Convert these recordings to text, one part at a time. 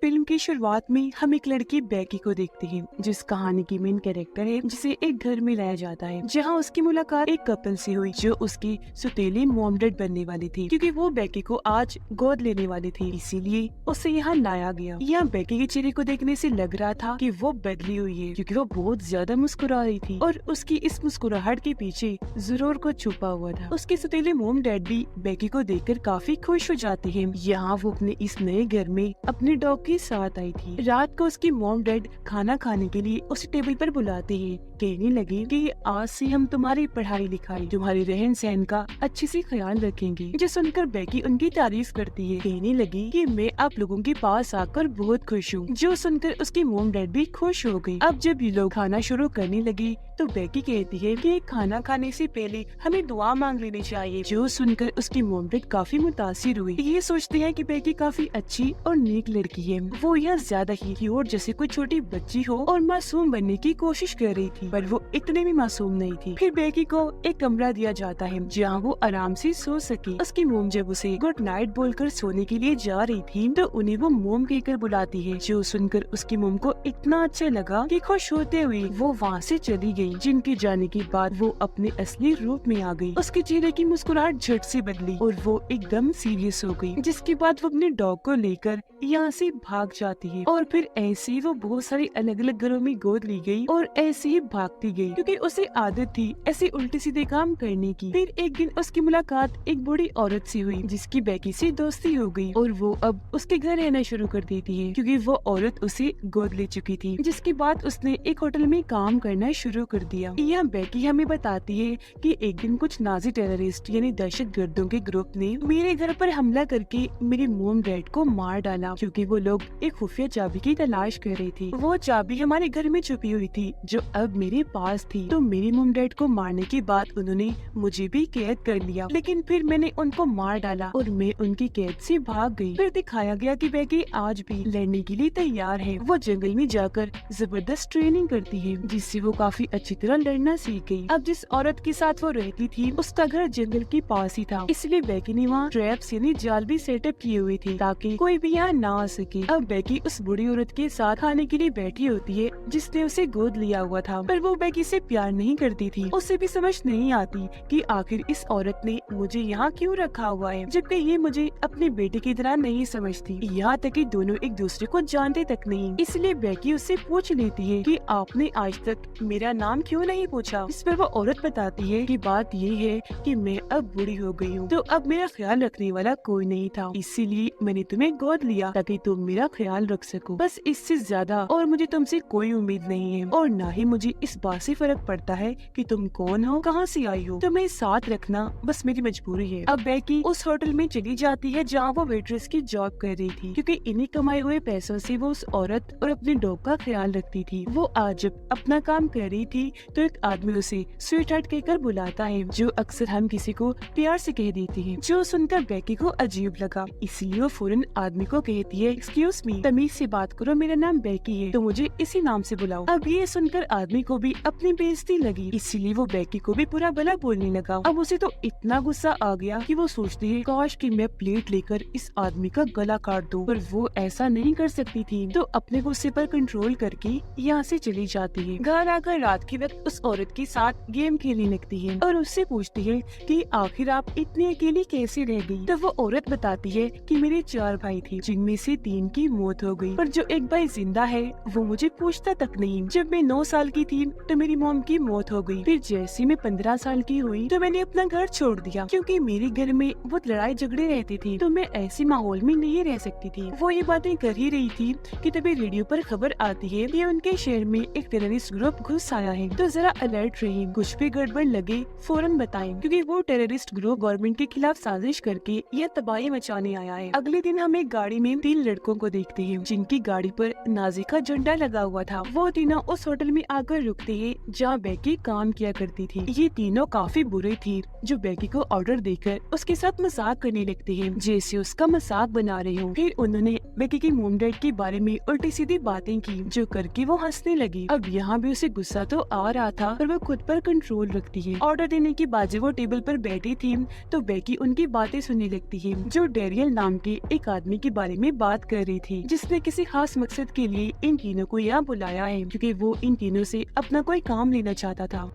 Film की शुरुआत में हम एक लड़की बेकी को देखते हैं, जिस कहानी की मेन कैरेक्टर है, जिसे एक घर में लाया जाता है जहां उसकी मुलाकात एक कपल से हुई जो उसकी सुतीली मॉम डैड बनने वाली थी, क्योंकि वो बेकी को आज गोद लेने वाली थी, इसीलिए उसे यहाँ लाया गया। यहाँ बेकी के चेहरे को देखने से लग रहा था कि वो बदली हुई है, क्योंकि वो बहुत ज्यादा मुस्कुरा रही थी और उसकी इस मुस्कुराहट के पीछे जरूर कुछ छुपा हुआ था। उसके सुतीले मॉम डैड भी बेकी को देखकर काफी खुश हो जाते हैं। यहाँ वो अपने इस नए घर में अपने डॉग के साथ आई थी। रात को उसकी मॉम डैड खाना खाने के लिए उसे टेबल पर बुलाते हैं। कहने लगे कि आज से हम तुम्हारी पढ़ाई लिखाई, तुम्हारे रहन सहन का अच्छे से ख्याल रखेंगे। जो सुनकर बेकी उनकी तारीफ करती है। कहने लगी कि मैं आप लोगों के पास आकर बहुत खुश हूँ। जो सुनकर उसकी मॉम डैड भी खुश हो गई। अब जब ये लोग खाना शुरू करने लगे तो बेकी कहती है कि खाना खाने से पहले हमें दुआ मांग लेनी चाहिए। जो सुनकर उसकी मॉम डैड काफी मुतासिर हुई। ये सोचते हैं कि बेकी काफी अच्छी और नेक लड़की है। वो यहाँ ज्यादा ही क्यूट जैसे कोई छोटी बच्ची हो और मासूम बनने की कोशिश कर रही थी, पर वो इतने भी मासूम नहीं थी। फिर बेकी को एक कमरा दिया जाता है जहाँ वो आराम से सो सके। उसकी मोम जब उसे गुड नाइट बोलकर सोने के लिए जा रही थी तो उन्हें वो मोम कहकर बुलाती है। जो सुनकर उसकी मोम को इतना अच्छा लगा कि खुश होते हुए वो वहाँ से चली गई। जिनके जाने के बाद वो अपने असली रूप में आ गई। उसके चेहरे की मुस्कुराहट झट से बदली और वो एकदम सीरियस हो गई, जिसके बाद वो अपने डॉग को लेकर यहाँ से भाग जाती है। और फिर ऐसे ही वो बहुत सारे अलग अलग घरों में गोद ली गई और ऐसे ही भागती गई, क्योंकि उसे आदत थी ऐसे उल्टे सीधे काम करने की। फिर एक दिन उसकी मुलाकात एक बूढ़ी औरत से हुई, जिसकी बेकी से दोस्ती हो गई और वो अब उसके घर रहना शुरू कर देती है, क्योंकि वो औरत उसे गोद ले चुकी थी। जिसके बाद उसने एक होटल में काम करना शुरू कर दिया। यह बेकी हमें बताती है कि एक दिन कुछ नाजी टेररिस्ट यानी दहशत गर्दों के ग्रुप ने मेरे घर पर हमला करके मेरे मॉम डैड को मार डाला, क्योंकि वो लोग एक खुफिया चाबी की तलाश कर रही थी। वो चाबी हमारे घर में छुपी हुई थी जो अब मेरे पास थी। तो मेरे मॉम डैड को मारने के बाद उन्होंने मुझे भी कैद कर लिया, लेकिन फिर मैंने उनको मार डाला और मैं उनकी कैद से भाग गई। फिर दिखाया गया कि बेकी आज भी लड़ने के लिए तैयार है। वो जंगल में जाकर जबरदस्त ट्रेनिंग करती है, जिससे वो काफी अच्छी तरह लड़ना सीख गई। अब जिस औरत के साथ वो रहती थी उसका घर जंगल के पास ही था, इसलिए बेकी ने वहाँ ट्रैप्स यानी जाल भी सेटअप किए हुए थे ताकि कोई भी यहाँ ना आ सके। अब बेकी उस बूढ़ी औरत के साथ खाने के लिए बैठी होती है जिसने उसे गोद लिया हुआ था, पर वो बेकी से प्यार नहीं करती थी। उसे भी समझ नहीं आती कि आखिर इस औरत ने मुझे यहाँ क्यों रखा हुआ है, जबकि ये मुझे अपने बेटे की तरह नहीं समझती। यहाँ तक कि दोनों एक दूसरे को जानते तक नहीं। इसलिए बेकी उससे पूछ लेती है कि आपने आज तक मेरा नाम क्यों नहीं पूछा। इस पर वो औरत बताती है कि बात ये है कि मैं अब बूढ़ी हो गई हूँ, तो अब मेरा ख्याल रखने वाला कोई नहीं था, इसीलिए मैंने तुम्हें गोद लिया ताकि तुम मेरा ख्याल रख सको। बस इससे ज्यादा और मुझे तुमसे कोई उम्मीद नहीं है, और न ही मुझे इस बात से फर्क पड़ता है कि तुम कौन हो, कहाँ से आई हो। तुम्हें साथ रखना बस मेरी मजबूरी है। अब बेकी उस होटल में चली जाती है जहाँ वो वेट्रेस की जॉब कर रही थी, क्योंकि इन्हीं कमाए हुए पैसों से वो उस औरत और अपने डॉग का ख्याल रखती थी। वो आज जब अपना काम कर रही थी तो एक आदमी उसे स्वीट हार्ट कहकर बुलाता है, जो अक्सर हम किसी को प्यार से कह देते हैं। जो सुनकर बेकी को अजीब लगा, इसलिए वो फौरन आदमी को कहती है, एक्सक्यूज मी, तमीज से बात करो, मेरा नाम बेकी है तो मुझे इसी नाम से बुलाओ। अब ये सुनकर आदमी को भी अपनी बेइज्जती लगी, इसीलिए वो बेकी को भी बुरा भला बोलने लगा। अब उसे तो इतना गुस्सा आ गया कि वो सोचती है काश कि मैं प्लेट लेकर इस आदमी का गला काट दूं, पर वो ऐसा नहीं कर सकती थी, तो अपने गुस्से पर कंट्रोल करके यहाँ से चली जाती है। घर आकर रात के वक्त उस औरत के साथ गेम खेलने लगती है और उससे पूछती है कि आखिर आप इतनी अकेली कैसे रह गई। तो वो औरत बताती है कि मेरे 4 भाई थे, जिनमें से 3 की मौत हो गई, पर जो एक भाई जिंदा है वो मुझे पूछता तक नहीं। जब मैं 9 साल की थी तो मेरी मॉम की मौत हो गई। फिर जैसे मैं 15 साल की हुई तो मैंने अपना घर छोड़ दिया, क्योंकि मेरे घर में बहुत लड़ाई झगड़े रहते थे, तो मैं ऐसे माहौल में नहीं रह सकती थी। वो ये बातें कर ही रही थी कि तभी रेडियो पर खबर आती है कि उनके शहर में एक टेररिस्ट ग्रुप घुस आया है, तो जरा अलर्ट रहिए, कुछ भी गड़बड़ लगे फौरन बताएं, क्योंकि वो टेररिस्ट ग्रुप गवर्नमेंट के खिलाफ साजिश करके यह तबाही मचाने आया है। अगले दिन हम एक गाड़ी में 3 लड़कों को देखते हैं, जिनकी गाड़ी पर नाजी का झंडा लगा हुआ था। वो तीनों उस होटल में आकर रुकते हैं जहाँ बेकी काम किया करती थी। ये तीनों काफी बुरे थे जो बेकी को ऑर्डर देकर उसके साथ मजाक करने लगते हैं, जैसे उसका मजाक बना रहे हो। फिर उन्होंने बेकी की मॉम डैड के बारे में उल्टी सीधी बातें की जो करके वो हंसने लगी। अब यहाँ भी उसे गुस्सा तो आ रहा था पर वो खुद पर कंट्रोल रखती है। ऑर्डर देने के बाद जब वो टेबल पर बैठी थी तो बेकी उनकी बातें सुनने लगती है जो डेरियल नाम के एक आदमी के बारे में बात कर रही थी, जिसने किसी खास मकसद के लिए इन तीनों को यहाँ बुलाया है क्योंकि वो इन तीनों से अपना कोई काम लेना चाहता था।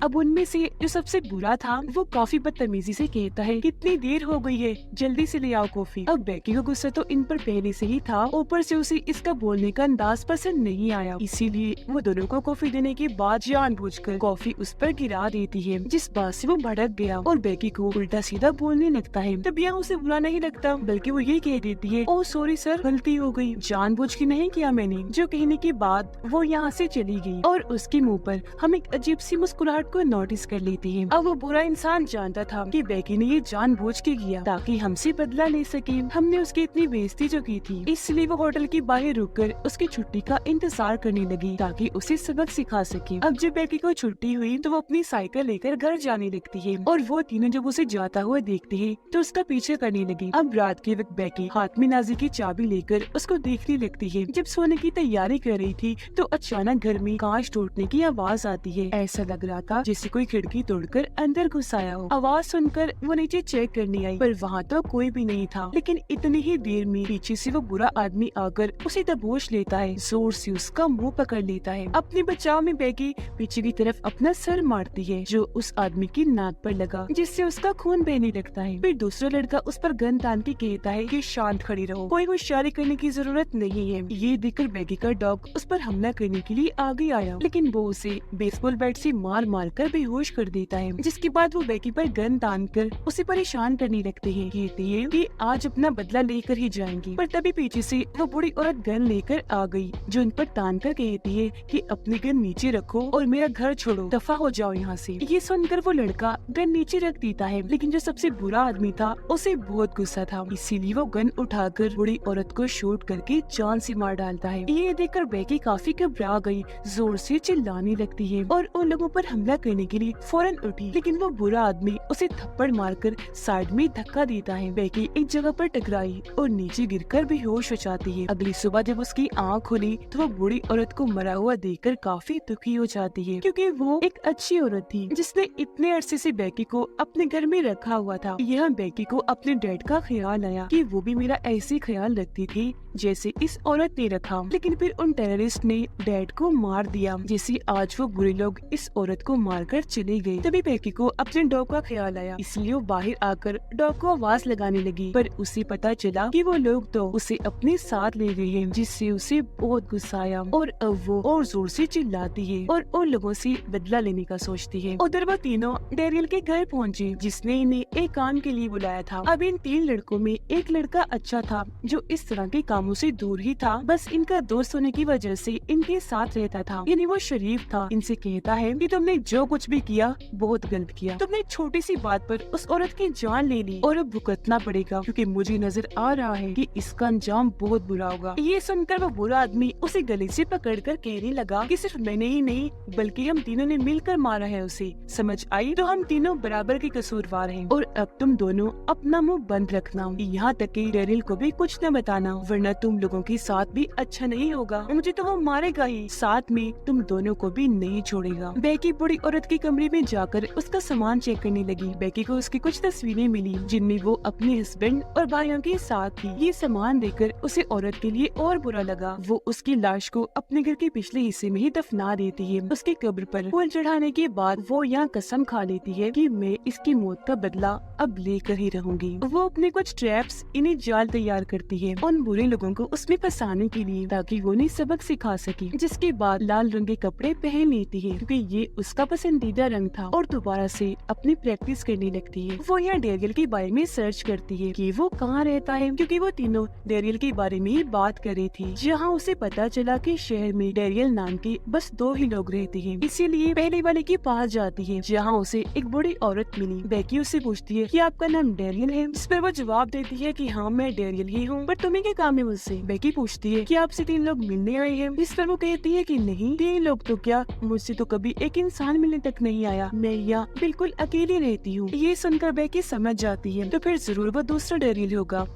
अब उनमें से जो सबसे बुरा था वो काफी बदतमीजी से कहता है कितनी देर हो गई है, जल्दी से ले आओ कॉफी। अब बेकी को गुस्सा तो इन पर पहले से ही था, ऊपर से उसे इसका बोलने का अंदाज पसंद नहीं आया, इसीलिए वो दोनों को कॉफी देने के बाद जानबूझकर कॉफी उस पर गिरा देती है, जिस बात से वो भड़क गया और बेकी को उल्टा सीधा बोलने लगता है। तब यहाँ उसे बुरा नहीं लगता बल्कि वो ये कह देती है ओह सॉरी सर, गलती हो गई, जानबूझ के नहीं किया मैंने। जो कहने के बाद वो यहाँ से चली गई और उसके मुँह पर हम एक अजीब सी मुस्कुराहट को नोटिस कर लेती है। अब वो बुरा इंसान जानता था कि बेकी ने ये जानबूझ के किया ताकि हमसे बदला ले सके। हमने उसकी इतनी बेइज्जती जो की थी, इसलिए वो होटल के बाहर रुककर उसकी छुट्टी का इंतजार करने लगी ताकि उसे सबक सिखा सके। अब जब बेकी को छुट्टी हुई तो वो अपनी साइकिल लेकर घर जाने लगती है और वो तीनों जब उसे जाता हुआ देखते हैं तो उसका पीछे करने लगी। अब रात के वक्त बेकी हाथ में नाजी की चाबी लेकर उसको देखने लगती है। जब सोने की तैयारी कर रही थी तो अचानक घर में कांच टूटने की आवाज आती है। ऐसा लग रहा था जैसे कोई खिड़की तोड़कर अंदर घुस आया हो। आवाज सुनकर वो नीचे चेक करने आई पर वहाँ तो कोई भी नहीं था, लेकिन इतनी ही देर में पीछे से वो बुरा आदमी आकर उसे दबोच लेता है, जोर से उसका मुंह पकड़ लेता है। अपने बचाव में बेकी पीछे की तरफ अपना सर मारती है जो उस आदमी की नाक पर लगा, जिससे उसका खून बहने लगता है। फिर दूसरा लड़का उस पर गन तान के कहता है कि शांत खड़ी रहो, कोई होशियारी करने की जरूरत नहीं है। ये देखकर बेकी का डॉग उस पर हमला करने के लिए आगे आया, लेकिन वो उसे बेसबॉल बैट से मार मार कर बेहोश कर देता है, जिसके बाद वो बेकी पर गन तान कर उसे परेशान करने लगते हैं। कहते हैं कि आज अपना बदला लेकर ही जाएंगे, पर तभी पीछे से वो बुरी औरत गन लेकर आ गई जो उन पर तान कर कहती है कि अपनी गन नीचे रखो और मेरा घर छोड़ो, दफा हो जाओ यहाँ से। ये सुनकर वो लड़का गन नीचे रख देता है, लेकिन जो सबसे बुरा आदमी था उसे बहुत गुस्सा था, इसीलिए वो गन उठाकर बुरी औरत को शूट करके जान से मार डालता है। ये देखकर बेकी काफी घबरा गई, जोर से चिल्लाने लगती है और उन लोगों पर हमला करने के लिए फौरन उठी, लेकिन वो बुरा आदमी उसे थप्पड़ मारकर साइड में धक्का देता है। बेकी एक जगह पर टकराई और नीचे गिरकर बेहोश हो जाती है। अगली सुबह जब उसकी आँख खुली तो वो बुरी औरत को मरा हुआ देखकर काफी दुखी हो जाती है, क्योंकि वो एक अच्छी औरत थी जिसने इतने अरसे से बेकी को अपने घर में रखा हुआ था। यह बेकी को अपने डैड का ख्याल आया कि वो भी मेरा ऐसे ख्याल रखती थी जैसे इस औरत ने रखा, लेकिन फिर उन टेररिस्ट ने डैड को मार दिया, जैसे आज वो बुरे लोग इस औरत को मारकर चले गए। तभी बेकी को अपने डॉग का ख्याल आया, इसलिए वो बाहर आकर डॉग को आवाज लगाने लगी, पर उसे पता चला कि वो लोग तो उसे अपने साथ ले गए हैं, जिससे उसे बहुत गुस्सा आया और अब वो और जोर से चिल्लाती है और उन लोगों से बदला लेने का सोचती है। उधर वो तीनों डेरियल के घर पहुँचे जिसने इन्हें एक काम के लिए बुलाया था। अब इन तीन लड़कों में एक लड़का अच्छा था जो इस तरह के कामों से दूर ही था, बस इनका दोस्त होने की वजह से इनके साथ रहता था, यानी वो शरीफ था। इनसे कहता है कि तुमने जो कुछ भी किया बहुत गलत किया, तुमने छोटी सी बात पर उस औरत की जान ले ली और अब भुगतना पड़ेगा, क्योंकि मुझे नजर आ रहा है कि इसका अंजाम बहुत बुरा होगा। ये सुनकर वो बुरा आदमी उसे गले से पकड़कर कहने लगा कि सिर्फ मैंने ही नहीं बल्कि हम तीनों ने मिलकर मारा है उसे, समझ आई? तो हम तीनों बराबर के कसूरवार हैं और अब तुम दोनों अपना मुंह बंद रखना, यहाँ तक कि डेरियल को भी कुछ न बताना, वरना तुम लोगों के साथ भी अच्छा नहीं होगा, मुझे तो वो मारेगा ही, साथ में तुम दोनों को भी नहीं छोड़ेगा। बेकी बुरी औरत के कमरे में जाकर उसका सामान चेक करने लगी। बेकी को उसकी कुछ तस्वीरें मिली जिनमें वो अपने हस्बैंड और भाइयों के साथ थी। ये सामान देखकर उसे औरत के लिए और बुरा लगा। वो उसकी लाश को अपने घर के पिछले हिस्से में ही दफना देती है। उसकी कब्र पर फूल चढ़ाने के बाद वो यहाँ कसम खा लेती है कि मैं इसकी मौत का बदला अब लेकर ही रहूंगी। वो अपने कुछ ट्रैप्स इन्हें जाल तैयार करती है उन बुरे लोगों को उसमें फंसाने के लिए, ताकि वो उन्हें सबक सिखा सके। जिसके बाद लाल रंग के कपड़े पहन लेती है क्योंकि ये उसका पसंदीदा रंग था और दोबारा से अपनी प्रैक्टिस करने लगती है। वो यहाँ डेरियल के बारे में सर्च करती है कि वो कहाँ रहता है, क्योंकि वो तीनों डेरियल के बारे में ही बात कर रही थी। जहाँ उसे पता चला कि शहर में डेरियल नाम के बस 2 ही लोग रहते हैं, इसीलिए पहले वाले के पास जाती है जहाँ उसे एक बड़ी औरत मिली। बेकी उससे पूछती है कि आपका नाम डेरियल है, जिस पर वो जवाब देती है कि हाँ मैं डेरियल ही हूँ, पर तुम्हें क्या काम है उससे। बेकी पूछती है कि आपसे 3 लोग मिलने आए हैं, इस पर वो कहती है कि नहीं, 3 लोग तो क्या, मुझसे तो कभी एक इंसान मिलने तक नहीं आया, मैं यहाँ बिल्कुल अकेली रहती हूँ। ये सुनकर बेकी समझ जाती है तो फिर जरूर वो दूसरा डेरियल होगा।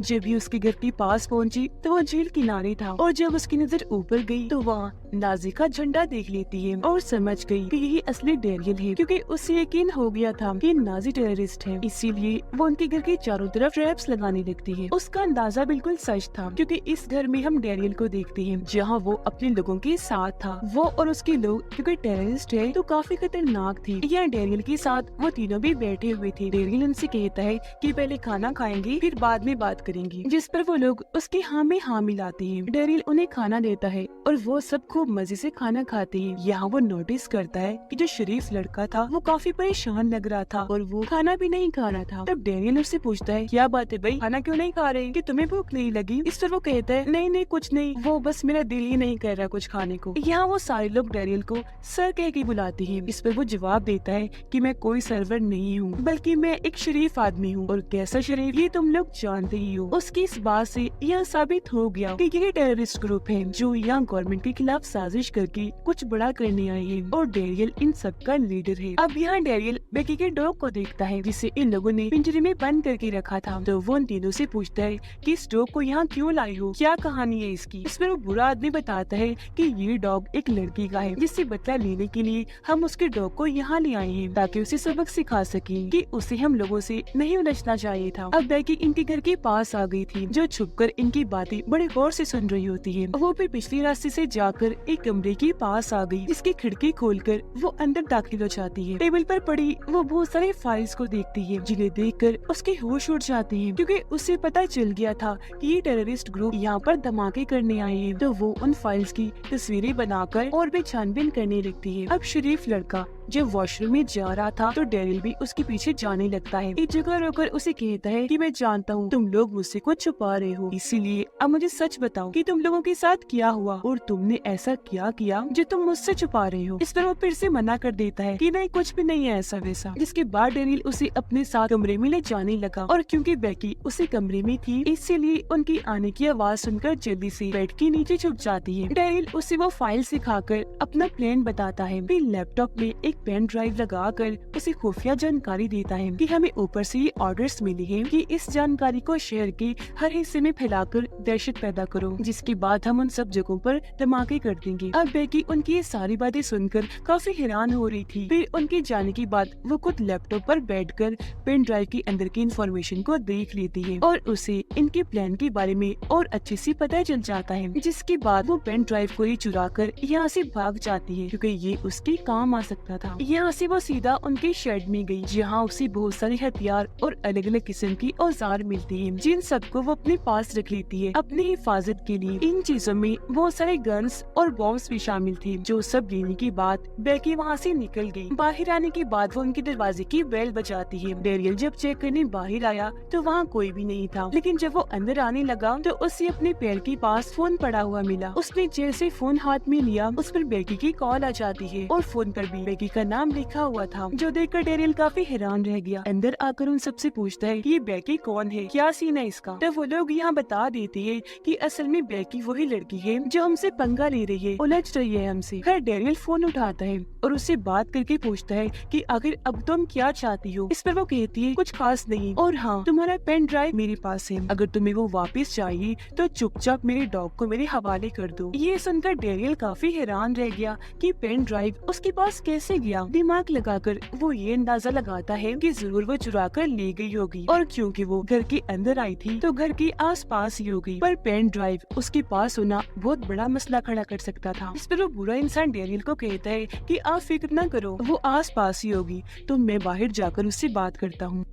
जब भी उसके घर के पास पहुंची तो वो झील किनारे था और जब उसकी नजर ऊपर गई तो वहाँ नाजी का झंडा देख लेती है और समझ गई कि यही असली डेरियल है, क्योंकि उसे यकीन हो गया था कि नाजी टेररिस्ट है। इसीलिए वो उनके घर के चारों तरफ ट्रैप्स लगाने लगती है। उसका अंदाजा बिल्कुल सच था, क्योंकि इस घर में हम डेरियल को देखते हैं जहाँ वो अपने लोगों के साथ था। वो और उसके लोग क्योंकि टेररिस्ट है तो काफी खतरनाक थे। यहाँ डेरियल के साथ वो तीनों भी बैठे हुए थे। डेरियल उनसे कहता है कि पहले खाना खाएंगे फिर बाद में बात करेंगे, जिस पर वो लोग उसके हाँ में हाँ मिलाते हैं। डेरियल उन्हें खाना देता है और वो सब खूब मजे से खाना खाते हैं। यहाँ वो नोटिस करता है कि जो शरीफ लड़का था वो काफी परेशान लग रहा था और वो खाना भी नहीं खा रहा था। तब डेरियल उससे पूछता है क्या बात है भाई, खाना क्यों नहीं खा रहे, कि तुम्हें भूख नहीं लगी? इस पर वो कहता है नहीं नहीं कुछ नहीं, वो बस मेरा दिल ही नहीं कर रहा कुछ खाने को। यहाँ वो सारे लोग डेरियल को सर कह के बुलाते हैं। इस पर वो जवाब देता है कि मैं कोई सर्वर नहीं हूँ, बल्कि मैं एक शरीफ आदमी हूँ। और कैसा शरीफ ये तुम लोग जानते ही हो। उसकी इस बात से यह साबित हो गया कि ये टेररिस्ट ग्रुप है जो यहाँ गवर्नमेंट के खिलाफ साजिश करके कुछ बड़ा करने आए हैं और डेरियल इन सब का लीडर है। अब यहाँ डेरियल बेकी के डॉग को देखता है जिसे इन लोगों ने पिंजरे में बंद करके रखा था। तो वो उन तीनों से पूछता है कि इस डॉग को यहाँ क्यों लाई हो, क्या कहानी है इसकी? इस पर वो बुरा आदमी बताता है कि ये डॉग एक लड़की का है जिससे बदला लेने के लिए हम उसके डॉग को यहाँ ले आए हैं ताकि उसे सबक सिखा सके कि उसे हम लोगों से नहीं उलझना चाहिए था। अब बेकी इनके घर के पास आ गई थी जो छुपकर इनकी बातें बड़े गौर से सुन रही होती है। वो फिर पिछले रास्ते से जाकर एक कमरे के पास आ गई जिसकी खिड़की खोलकर वो अंदर दाखिल हो जाती है। टेबल पर पड़ी वो बहुत सारे फाइल्स को देखती है जिन्हें देखकर उसके होश उड़ जाते हैं, क्योंकि उसे पता चल गया था कि ये टेररिस्ट ग्रुप यहाँ पर धमाके करने आए हैं। तो वो उन फाइल्स की तस्वीरें बनाकर और भी छानबीन करने लगती है। अब शरीफ लड़का जब वॉशरूम में जा रहा था तो डेरिल भी उसके पीछे जाने लगता है। एक जगह रोकर उसे कहता है कि मैं जानता हूँ तुम लोग मुझसे कुछ छुपा रहे हो, इसीलिए अब मुझे सच बताओ कि तुम लोगों के साथ क्या हुआ और तुमने ऐसा क्या किया जो तुम मुझसे छुपा रहे हो। इस पर वो फिर से मना कर देता है कि नहीं कुछ भी नहीं है ऐसा वैसा। जिसके बाद डेरिल उसे अपने साथ कमरे में ले जाने लगा और क्योंकि बेकी उसी कमरे में थी इसीलिए उनकी आने की आवाज सुनकर जल्दी से बेड के नीचे छुप जाती है। डेरिल उसे वो फाइल सिखाकर अपना प्लान बताता है। फिर लैपटॉप में एक पेन ड्राइव लगाकर उसे खुफिया जानकारी देता है कि हमें ऊपर से ये ऑर्डर्स मिले हैं कि इस जानकारी को शहर के हर हिस्से में फैलाकर दहशत पैदा करो, जिसके बाद हम उन सब जगहों पर धमाके कर देंगे। अब बेकी उनकी ये सारी बातें सुनकर काफी हैरान हो रही थी। फिर उनके जाने के बाद वो खुद लैपटॉप पर बैठकर पेन ड्राइव के अंदर की इंफॉर्मेशन को देख लेती है और उसे इनके प्लान के बारे में और अच्छे से पता चल जाता है। जिसके बाद वो पेन ड्राइव को ही चुरा कर यहाँ से भाग जाती है क्योंकि ये उसके काम आ सकता था। यहाँ से वो सीधा उनके शेड में गई जहाँ उसे बहुत सारे हथियार और अलग अलग किस्म की औजार मिलती हैं, जिन सबको वो अपने पास रख लेती है अपनी हिफाजत के लिए। इन चीजों में बहुत सारे गन्स और बॉम्ब्स भी शामिल थे। जो सब लेने के बाद बेकी वहाँ से निकल गई। बाहर आने के बाद वो उनके दरवाजे की बेल बजाती है। डेरियल जब चेक करने बाहर आया तो वहाँ कोई भी नहीं था, लेकिन जब वो अंदर आने लगा तो उसे अपने पैर के पास फोन पड़ा हुआ मिला। उसने जैसे फोन हाथ में लिया उस पर बेकी की कॉल आ जाती है और फोन पर भी बेकी का नाम लिखा हुआ था, जो देखकर डेरियल काफी हैरान रह गया। अंदर आकर उन सबसे पूछता है कि ये बेकी कौन है, क्या सीन है इसका। तब वो लोग यहाँ बता देते हैं कि असल में बेकी वही लड़की है जो हमसे पंगा ले रही है, उलझ रही है हमसे। खैर डेरियल फोन उठाता है और उससे बात करके पूछता है कि आखिर अब तुम क्या चाहती हो। इस पर वो कहती है कुछ खास नहीं, और हाँ तुम्हारा पेन ड्राइव मेरे पास है, अगर तुम्हें वो वापस चाहिए तो चुपचाप मेरे डॉग को मेरे हवाले कर दो। ये सुनकर डेरियल काफी हैरान रह गया कि पेन ड्राइव उसके पास कैसे गया। दिमाग लगाकर वो ये अंदाजा लगाता है कि जरूर वो चुरा कर ले गई होगी, और क्योंकि वो घर के अंदर आई थी तो घर के आसपास ही होगी। पर पेन ड्राइव उसके पास होना बहुत बड़ा मसला खड़ा कर सकता था। इस पर वो बुरा इंसान डेरियल को कहता है कि आप फिक्र न करो, वो आस पास ही होगी, तो मैं बाहर जाकर उससे बात करता हूँ।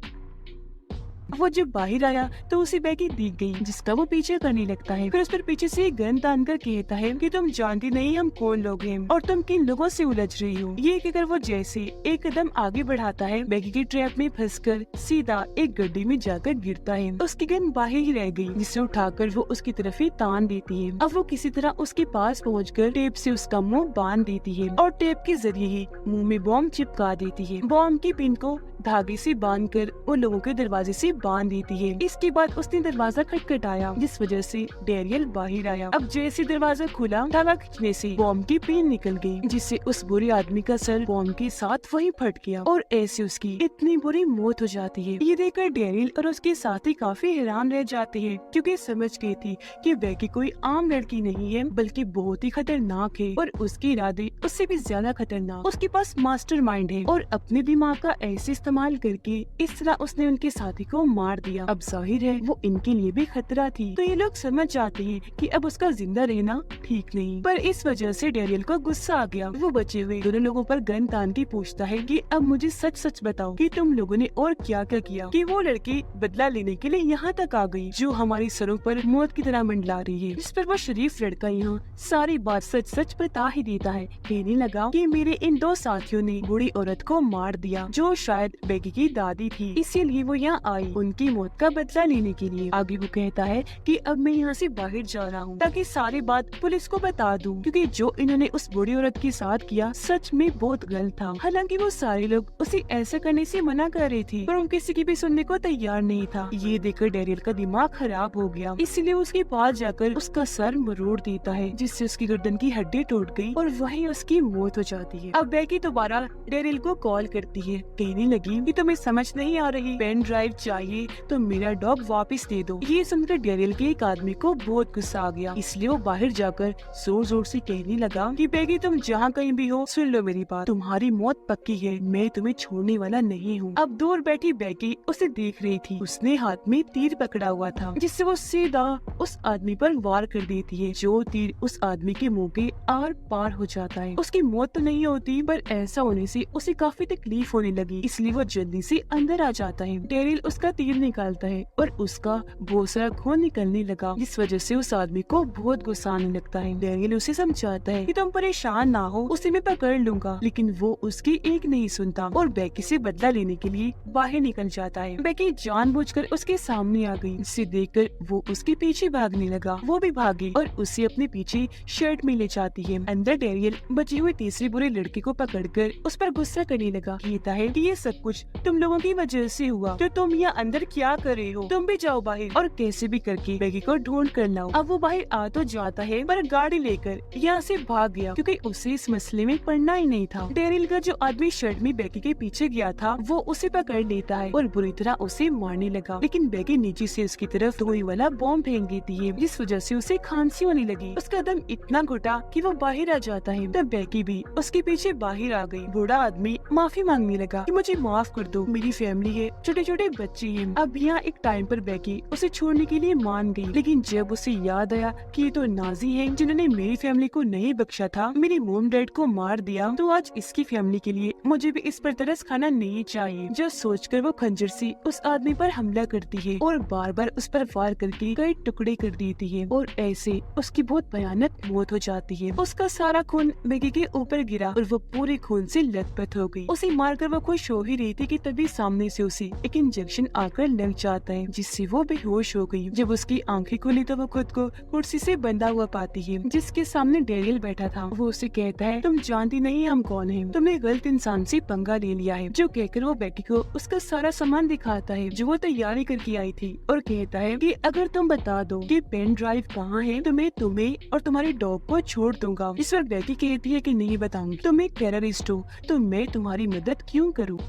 वो जब बाहर आया तो उसे बेकी दिख गई, जिसका वो पीछे करने लगता है। फिर उस पर पीछे से एक गन तान कर कहता है कि तुम जानती नहीं हम कौन लोग हैं और तुम किन लोगों से उलझ रही हो। ये कहकर वो जैसे एक कदम आगे बढ़ाता है, बेकी की ट्रैप में फंसकर सीधा एक गड्ढे में जाकर गिरता है। उसकी गन बाहर ही रह गई, जिसे उठाकर वो उसकी तरफ ही तान देती है। अब वो किसी तरह उसके पास पहुँचकर टेप से उसका मुँह बांध देती है और टेप के जरिए ही मुँह में बॉम्ब चिपका देती है। बॉम्ब की पिन को धागे से बांधकर उन लोगों के दरवाजे से बांध देती है। इसके बाद उसने दरवाजा खटखटाया, जिस वजह से डेरियल बाहर आया। अब जैसे दरवाजा खुला, धागा खींचने से बॉम्ब की पिन निकल गई, जिससे उस बुरे आदमी का सर बॉम्ब के साथ वहीं फट गया और ऐसे उसकी इतनी बुरी मौत हो जाती है। ये देखकर डेरियल और उसके साथी काफी हैरान रह जाते हैं, क्योंकि समझ गई थी कि बेकी कोई आम लड़की नहीं है, बल्कि बहुत ही खतरनाक है और उसके इरादे उससे भी ज्यादा खतरनाक। उसके पास मास्टरमाइंड है और अपने दिमाग का ऐसे इस्तेमाल करके इस तरह उसने उनके साथी को मार दिया। अब जाहिर है वो इनके लिए भी खतरा थी, तो ये लोग समझ जाते हैं कि अब उसका जिंदा रहना ठीक नहीं। पर इस वजह से डेरियल को गुस्सा आ गया। वो बचे हुए दोनों लोगों पर गन तान के पूछता है कि अब मुझे सच सच बताओ कि तुम लोगों ने और क्या क्या किया कि वो लड़की बदला लेने के लिए यहाँ तक आ गई, जो हमारी सरों पर मौत की तरह मंडला रही है। इस पर वो शरीफ लड़का यहाँ सारी बात सच सच बता ही देता है। कहने लगा कि मेरे इन दो साथियों ने बूढ़ी औरत को मार दिया, जो शायद बेकी की दादी थी, इसीलिए वो यहाँ आई उनकी मौत का बदला लेने के लिए। आगे वो कहता है कि अब मैं यहाँ से बाहर जा रहा हूँ ताकि सारी बात पुलिस को बता दूँ, क्योंकि जो इन्होंने उस बूढ़ी औरत के साथ किया सच में बहुत गलत था। हालांकि वो सारे लोग उसे ऐसा करने से मना कर रहे थे, पर वो किसी की भी सुनने को तैयार नहीं था। ये देखकर डेरियल का दिमाग खराब हो गया, इसलिए उसके पास जाकर उसका सर मरोड़ देता है, जिससे उसकी गर्दन की हड्डी टूट गई और वहीं उसकी मौत हो जाती है। अब बेकी दोबारा डेरियल को कॉल करती है, कहने लगी कि तुम्हें समझ नहीं आ रही, पेन ड्राइव चाहिए तो मेरा डॉग वापस दे दो। ये सुनकर डेरियल के एक आदमी को बहुत गुस्सा आ गया, इसलिए वो बाहर जाकर जोर जोर से कहने लगा कि बेकी तुम जहाँ कहीं भी हो सुन लो मेरी बात, तुम्हारी मौत पक्की है, मैं तुम्हें छोड़ने वाला नहीं हूँ। अब दूर बैठी बेकी उसे देख रही थी। उसने हाथ में तीर पकड़ा हुआ था, जिससे वो सीधा उस आदमी पर वार कर देती है। जो तीर उस आदमी के मुंह के आर पार हो जाता है। उसकी मौत तो नहीं होती, पर ऐसा होने से उसे काफी तकलीफ होने लगी, इसलिए वो जल्दी से अंदर आ जाता है। डेरिल उसका तीर निकालता है और उसका बहुत सारा खून निकलने लगा, जिस वजह से उस आदमी को बहुत गुस्सा आने लगता है। डेरिल उसे समझाता है कि तुम परेशान ना हो, उसे मैं पकड़ लूंगा, लेकिन वो उसकी एक नहीं सुनता और बेकी से बदला लेने के लिए बाहर निकल जाता है। बेकी जानबूझकर उसके सामने आ गई, जिसे देखकर वो उसके पीछे भागने लगा। वो भी भागी और उसे अपने पीछे शर्ट में ले जाती है। अंदर डेरियल बची हुई तीसरी बुरे लड़की को पकड़कर उस पर गुस्सा करने लगा। कहता है कि ये सब कुछ तुम लोगों की वजह से हुआ, तो तुम यहाँ अंदर क्या कर रहे हो, तुम भी जाओ बाहर और कैसे भी करके बेकी को ढूंढ कर लाओ। अब वो बाहर आ तो जाता है, पर गाड़ी लेकर यहाँ से भाग गया, क्योंकि उसे इस मसले में पड़ना ही नहीं था। डेरियल का जो आदमी शर्ट में बेकी के पीछे गया था, वो उसे पकड़ लेता है और बुरी तरह उसे मारने लगा, लेकिन बेकी नीचे से उसकी तरफ धुएं वाला बॉम्ब फेंक देती है, जिस वजह से उसे खांसी होने लगी। उसका दम इतना घुटा कि वो बाहर आ जाता है। तब बेकी भी उसके पीछे बाहर आ गई। बूढ़ा आदमी माफी मांगने लगा कि मुझे माफ कर दो, मेरी फैमिली है, छोटे छोटे बच्चे हैं। अब यहाँ एक टाइम पर बेकी उसे छोड़ने के लिए मान गई, लेकिन जब उसे याद आया कि ये तो नाजी हैं, जिन्होंने मेरी फैमिली को नहीं बख्शा था, मेरी मॉम डैड को मार दिया, तो आज इसकी फैमिली के लिए मुझे भी इस पर तरस खाना नहीं चाहिए। जो सोचकर वो खंजर से उस आदमी पर हमला करती है और बार बार उस पर वार करके कई टुकड़े कर देती है और ऐसे उसकी बहुत भयानक मौत हो जाती है। उसका सारा खून बेकी के ऊपर गिरा और वो पूरे खून से लथपथ हो गई। उसे मारकर वो खुश हो ही रही थी कि तभी सामने से उसे एक इंजेक्शन आकर लग जाता है, जिससे वो बेहोश हो गई। जब उसकी आंखें खुली तो वो खुद को कुर्सी से बंधा हुआ पाती है, जिसके सामने डेरियल बैठा था। वो उसे कहता है तुम जानती नहीं हम कौन हैं, तुमने गलत इंसान से पंगा ले लिया है। जो कहकर वो बेकी को उसका सारा सामान दिखाता है जो वो तैयारी करके आई थी और कहता है कि अगर तुम बता दो कि पेन ड्राइव कहाँ है तो मैं तुम्हें और तुम्हारे डॉग को छोड़ दूंगा। इस पर बेकी कहती है कि नहीं बताऊंगी, तुम एक टेररिस्ट हो तो मैं तुम्हारी मदद क्यों करूँ।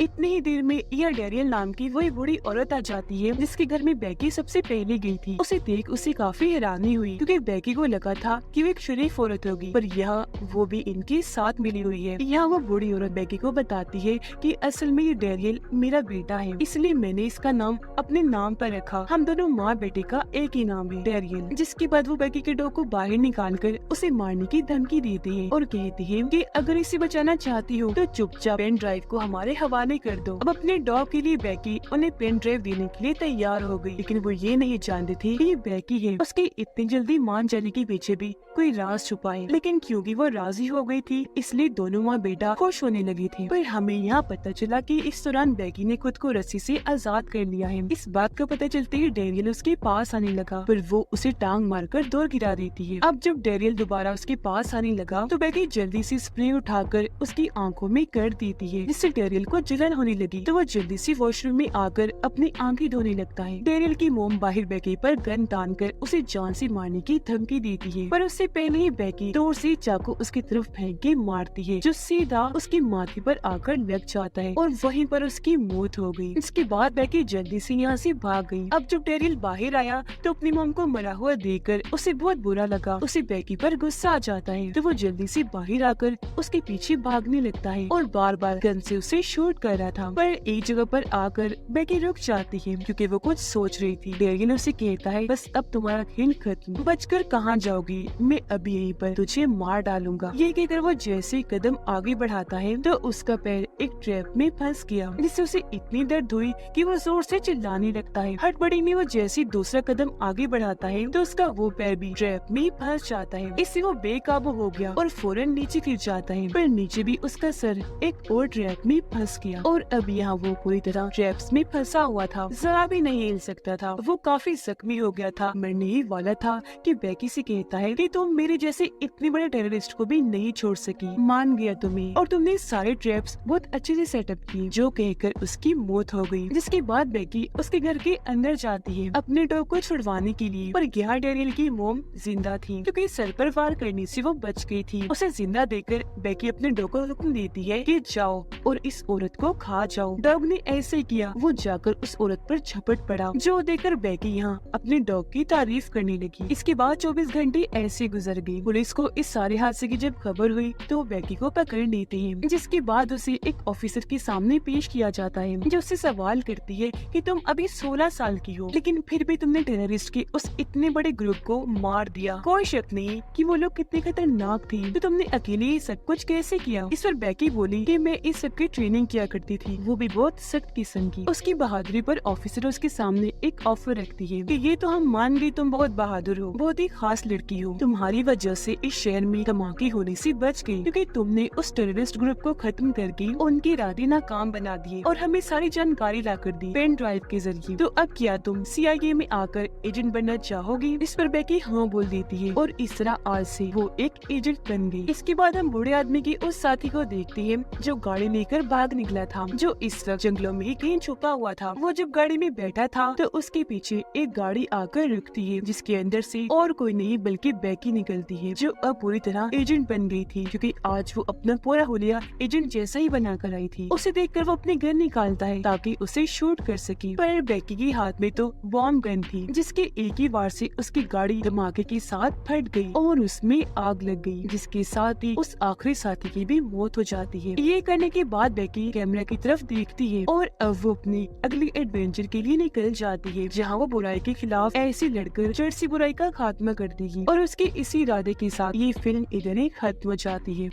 इतनी ही देर में यह डेरियल नाम की वही बूढ़ी औरत आ जाती है, जिसके घर में बेकी सबसे पहले गई थी। उसे देख उसे काफी हैरानी हुई, क्योंकि बेकी को लगा था कि वो एक शरीफ औरत होगी, पर यह वो भी इनके साथ मिली हुई है। यहाँ वो बूढ़ी औरत बेकी को बताती है कि असल में ये डेरियल मेरा बेटा है, इसलिए मैंने इसका नाम अपने नाम पर रखा। हम दोनों माँ बेटे का एक ही नाम है, डेरियल। जिसके बाद वो बेकी के डॉग को बाहर निकाल कर उसे मारने की धमकी देती है और कहती है कि अगर इसे बचाना चाहती हो तो चुपचाप पेन ड्राइव को हमारे हवाले रवाना कर दो। अब अपने डॉग के लिए बेकी उन्हें पेन ड्राइव देने के लिए तैयार हो गई, लेकिन वो ये नहीं जानती थी कि ये बेकी है। उसके इतनी जल्दी मान जाने के पीछे भी कोई राज छुपा है, लेकिन क्योंकि वो राजी हो गई थी इसलिए दोनों माँ बेटा खुश होने लगी थी। पर हमें यहाँ पता चला कि इस दौरान बेकी ने खुद को रस्सी से आजाद कर लिया है। इस बात का पता चलते ही डेरियल उसके पास आने लगा, पर वो उसे टांग मारकर दूर गिरा देती है। अब जब डेरियल दोबारा उसके पास आने लगा तो बेकी जल्दी से स्प्रे उठाकर उसकी आंखों में कर देती है, जिससे डेरियल को जलन होने लगी। तो वो जल्दी से वॉशरूम में आकर अपनी आंखें धोने लगता है। डेरियल की मोम बाहर बेकी पर गन तानकर उसे जान से मारने की धमकी देती है, पर उससे पहले ही बेकी दूर से चाकू उसकी तरफ फेंक के मारती है, जो सीधा उसके माथे पर आकर लग जाता है और वहीं पर उसकी मौत हो गई। इसके बाद बेकी जल्दी से यहाँ से भाग गई। अब जब डेरियल बाहर आया तो अपनी मोम को मरा हुआ देखकर उसे बहुत बुरा लगा। उसे बेकी पर गुस्सा आ जाता है, तो वो जल्दी से बाहर आकर उसके पीछे भागने लगता है और बार बार गन से उसे शूट कर रहा था। पर एक जगह पर आकर बेकी रुक जाती है क्योंकि वो कुछ सोच रही थी। डेरियल उसे कहता है, बस अब तुम्हारा खेल खत्म, बचकर कहाँ जाओगी, मैं अभी यहीं पर तुझे मार डालूंगा। ये कहकर वो जैसे कदम आगे बढ़ाता है तो उसका पैर एक ट्रैप में फंस गया, जिससे उसे इतनी दर्द हुई कि वो जोर से चिल्लाने लगता है। हड़बड़ी में वो जैसे दूसरा कदम आगे बढ़ाता है तो उसका वो पैर भी ट्रैप में फंस जाता है। इससे वो बेकाबू हो गया और फौरन नीचे गिर जाता है, पर नीचे भी उसका सर एक और ट्रैप में फंस गया और अब यहाँ वो पूरी तरह ट्रैप्स में फंसा हुआ था, जरा भी नहीं हिल सकता था। वो काफी जख्मी हो गया था, मरने ही वाला था कि बेकी से कहता है कि तुम मेरे जैसे इतने बड़े टेररिस्ट को भी नहीं छोड़ सकी, मान गया तुम्हें और तुमने सारे ट्रैप्स बहुत अच्छे से सेटअप किए, जो कहकर उसकी मौत हो गई। जिसके बाद बेकी उसके घर के अंदर जाती है अपने डॉग को छुड़वाने के लिए, पर यहाँ डेरियल की मोम जिंदा थी क्योंकि सर पर वार करने से वो बच गई थी। उसे जिंदा देखकर बेकी अपने डॉग को हुक्म देती है कि जाओ और इस औरत को खा जाओ। डॉग ने ऐसे किया, वो जाकर उस औरत पर झपट पड़ा, जो देखकर बेकी यहाँ अपने डॉग की तारीफ करने लगी। इसके बाद 24 घंटे ऐसे गुजर गए। पुलिस को इस सारे हादसे की जब खबर हुई तो वो बेकी को पकड़ लेते हैं, जिसके बाद उसे एक ऑफिसर के सामने पेश किया जाता है, जो उससे सवाल करती है कि तुम अभी 16 साल की हो, लेकिन फिर भी तुमने टेररिस्ट के उस इतने बड़े ग्रुप को मार दिया। कोई शक नहीं कि वो लोग कितने खतरनाक थे, तो तुमने अकेले ये सब कुछ कैसे किया? इस पर बेकी बोली कि मैं इस सब की ट्रेनिंग किया करती थी, वो भी बहुत सख्त किस्म की। उसकी बहादुरी पर ऑफिसर उसके सामने एक ऑफर रखती है कि ये तो हम मान गए, तुम बहुत बहादुर हो, बहुत ही खास लड़की हो, तुम्हारी वजह से इस शहर में धमाके होने से बच गई क्योंकि तुमने उस टेररिस्ट ग्रुप को खत्म करके उनकी इरादे नाकाम बना दिए और हमें सारी जानकारी ला कर दी पेन ड्राइव के जरिए। तो अब क्या तुम CIA में आकर एजेंट बनना चाहोगी? इस पर बेकी हाँ बोल देती है और इस तरह आज से वो एक एजेंट बन गई। इसके बाद हम बूढ़े आदमी के उस साथी को देखते हैं जो गाड़ी लेकर भाग निकला था, जो इस वक्त जंगलों में ही कहीं छुपा हुआ था। वो जब गाड़ी में बैठा था तो उसके पीछे एक गाड़ी आकर रुकती है, जिसके अंदर से और कोई नहीं बल्कि बेकी निकलती है, जो अब पूरी तरह एजेंट बन गई थी क्योंकि आज वो अपना पूरा हुलिया एजेंट जैसा ही बना कर आई थी। उसे देखकर वो अपने गन निकालता है ताकि उसे शूट कर सके, पर बेकी के हाथ में तो बॉम्ब गन थी, जिसके एक ही वार से उसकी गाड़ी धमाके के साथ फट गई और उसमें आग लग गई, जिसके साथ ही उस आखिरी साथी की भी मौत हो जाती है। ये करने के बाद बेकी कैमरा की तरफ देखती है और अब वो अपनी अगली एडवेंचर के लिए निकल जाती है, जहाँ वो बुराई के खिलाफ ऐसे लड़कर जड़ से बुराई का खात्मा कर देगी और उसके इसी इरादे के साथ ये फिल्म इधर ही खत्म हो जाती है।